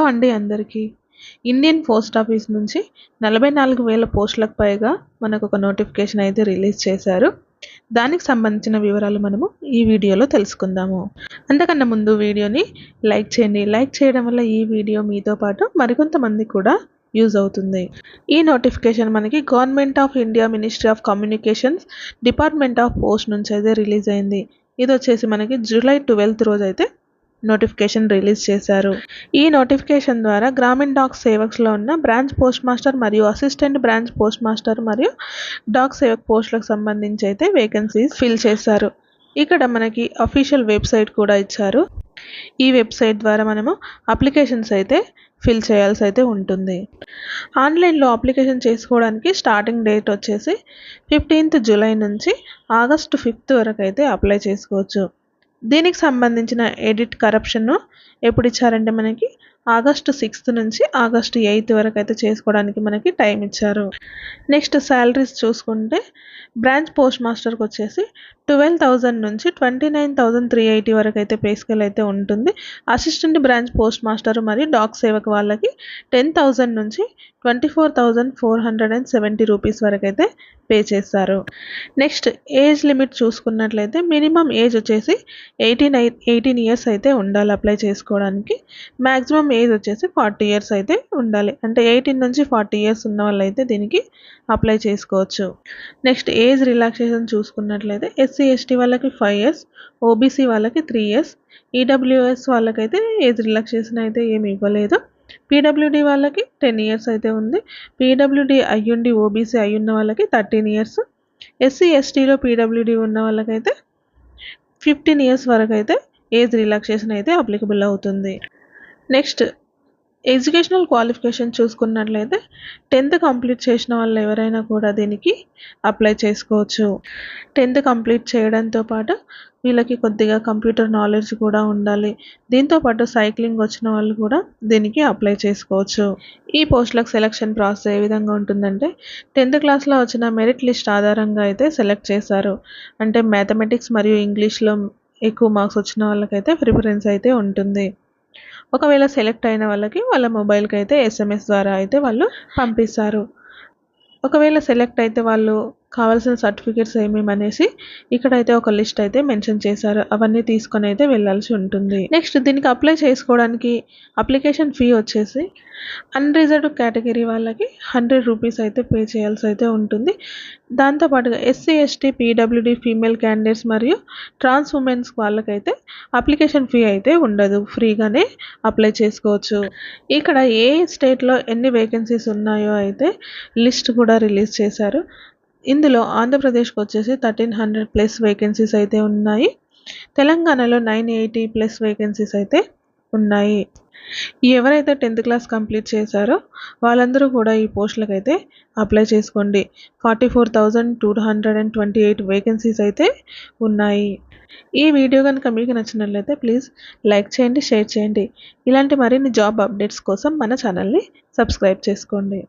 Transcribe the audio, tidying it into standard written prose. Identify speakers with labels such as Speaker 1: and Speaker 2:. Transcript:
Speaker 1: అండి అందరికీ. Indian post office నుంచి 44,000 పోస్టులకు పైగా మనకొక నోటిఫికేషన్ అయితే రిలీజ్ చేశారు. దానికి సంబంధించిన వివరాలు మనము ఈ వీడియోలో తెలుసుకుందాము. అంతకన్నా ముందు వీడియోని లైక్ చేయండి. లైక్ చేయడం వల్ల ఈ వీడియో మీతో పాటు మరికొంతమందికి కూడా యూజ్ అవుతుంది. ఈ నోటిఫికేషన్ మనకి government of India ministry of communications department of post నుంచి అయితే రిలీజ్ అయింది. ఇది వచ్చేసి మనకి జూలై 12 రోజు అయితే నోటిఫికేషన్ రిలీజ్ చేశారు. ఈ నోటిఫికేషన్ ద్వారా గ్రామీణ డాక్ సేవక్స్లో ఉన్న బ్రాంచ్ పోస్ట్ మాస్టర్ మరియు అసిస్టెంట్ బ్రాంచ్ పోస్ట్ మాస్టర్ మరియు డాక్ సేవక్ పోస్టులకు సంబంధించి అయితే వేకెన్సీస్ ఫిల్ చేశారు. ఇక్కడ మనకి అఫీషియల్ వెబ్సైట్ కూడా ఇచ్చారు. ఈ వెబ్సైట్ ద్వారా మనము అప్లికేషన్స్ అయితే ఫిల్ చేయాల్సి అయితే ఉంటుంది. ఆన్లైన్లో అప్లికేషన్ చేసుకోవడానికి స్టార్టింగ్ డేట్ వచ్చేసి 15th జూలై నుంచి ఆగస్ట్ 5th వరకు అయితే అప్లై చేసుకోవచ్చు. దీనికి సంబంధించిన ఎడిట్ కరప్షన్ ఎప్పుడు ఇచ్చారంటే మనకి ఆగస్ట్ 6th నుంచి ఆగస్ట్ 8th వరకు అయితే చేసుకోవడానికి మనకి టైం ఇచ్చారు. నెక్స్ట్ శాలరీస్ చూసుకుంటే బ్రాంచ్ పోస్ట్ మాస్టర్కి వచ్చేసి 12,000 నుంచి 29,380 వరకు అయితే పే స్కేల్ అయితే ఉంటుంది. అసిస్టెంట్ బ్రాంచ్ పోస్ట్ మాస్టర్ మరియు డాక్ సేవక్ వాళ్ళకి 10,000 నుంచి 24,470 రూపీస్ వరకు అయితే పే చేస్తారు. నెక్స్ట్ ఏజ్ లిమిట్ చూసుకున్నట్లయితే మినిమం ఏజ్ వచ్చేసి 18 ఇయర్స్ అయితే ఉండాలి అప్లై చేసుకోవడానికి. మ్యాక్సిమం ఏజ్ వచ్చేసి 40 ఇయర్స్ అయితే ఉండాలి. అంటే 18 నుంచి 40 ఇయర్స్ ఉన్న వాళ్ళు అయితే దీనికి అప్లై చేసుకోవచ్చు. నెక్స్ట్ ఏజ్ రిలాక్సేషన్ చూసుకున్నట్లయితే ఎస్సీ ఎస్టీ వాళ్ళకి 5 ఇయర్స్, ఓబీసీ వాళ్ళకి 3 ఇయర్స్, ఈడబ్ల్యూఎస్ వాళ్ళకైతే ఏజ్ రిలాక్సేషన్ అయితే ఏమి ఇవ్వలేదు. పీడబ్ల్యూడి వాళ్ళకి 10 ఇయర్స్ అయితే ఉంది. పీడబ్ల్యూడి అయ్యుండి ఓబీసీ అయ్యున్న వాళ్ళకి 13 ఇయర్స్, ఎస్సీ ఎస్టీలో పీడబ్ల్యూడి ఉన్న వాళ్ళకైతే 15 ఇయర్స్ వరకు అయితే ఏజ్ రిలాక్సేషన్ అయితే అప్లికబుల్ అవుతుంది. నెక్స్ట్ ఎడ్యుకేషనల్ క్వాలిఫికేషన్ చూసుకున్నట్లయితే 10th కంప్లీట్ చేసిన వాళ్ళు ఎవరైనా కూడా దీనికి అప్లై చేసుకోవచ్చు. 10th కంప్లీట్ చేయడంతో పాటు వీళ్ళకి కొద్దిగా కంప్యూటర్ నాలెడ్జ్ కూడా ఉండాలి. దీంతోపాటు సైక్లింగ్ వచ్చిన వాళ్ళు కూడా దీనికి అప్లై చేసుకోవచ్చు. ఈ పోస్టులకు సెలక్షన్ ప్రాసెస్ ఏ విధంగా ఉంటుందంటే 10th క్లాస్లో వచ్చిన మెరిట్ లిస్ట్ ఆధారంగా అయితే సెలెక్ట్ చేశారు. అంటే మ్యాథమెటిక్స్ మరియు ఇంగ్లీష్లో ఎక్కువ మార్క్స్ వచ్చిన వాళ్ళకైతే ప్రిఫరెన్స్ అయితే ఉంటుంది. ఒకవేళ సెలెక్ట్ అయిన వాళ్ళకి వాళ్ళ మొబైల్కి అయితే SMS ద్వారా అయితే వాళ్ళు పంపిస్తారు. ఒకవేళ సెలెక్ట్ అయితే వాళ్ళు కావాల్సిన సర్టిఫికేట్స్ ఏమేమి అనేసి ఇక్కడైతే ఒక లిస్ట్ అయితే మెన్షన్ చేశారు. అవన్నీ తీసుకొని అయితే వెళ్ళాల్సి ఉంటుంది. నెక్స్ట్ దీనికి అప్లై చేసుకోవడానికి అప్లికేషన్ ఫీ వచ్చేసి అన్రిజర్వ్డ్ కేటగిరీ వాళ్ళకి 100 రూపీస్ అయితే పే చేయాల్సి అయితే ఉంటుంది. దాంతోపాటుగా SC ST PWD female candidates మరియు ట్రాన్స్ ఉమెన్స్ వాళ్ళకైతే అప్లికేషన్ ఫీ అయితే ఉండదు. ఫ్రీగానే అప్లై చేసుకోవచ్చు. ఇక్కడ ఏ స్టేట్లో ఎన్ని వేకెన్సీస్ ఉన్నాయో అయితే లిస్ట్ కూడా రిలీజ్ చేశారు. ఇందులో ఆంధ్రప్రదేశ్కి వచ్చేసి 1300+ వేకెన్సీస్ అయితే ఉన్నాయి. తెలంగాణలో 980+ వేకెన్సీస్ అయితే ఉన్నాయి. ఎవరైతే 10th క్లాస్ కంప్లీట్ చేశారో వాళ్ళందరూ కూడా ఈ పోస్టులకు అయితే అప్లై చేసుకోండి. 44,228 వేకెన్సీస్ అయితే ఉన్నాయి. ఈ వీడియో కనుక మీకు నచ్చినట్లయితే ప్లీజ్ లైక్ చేయండి, షేర్ చేయండి. ఇలాంటి మరిన్ని జాబ్ అప్డేట్స్ కోసం మన ఛానల్ని సబ్స్క్రైబ్ చేసుకోండి.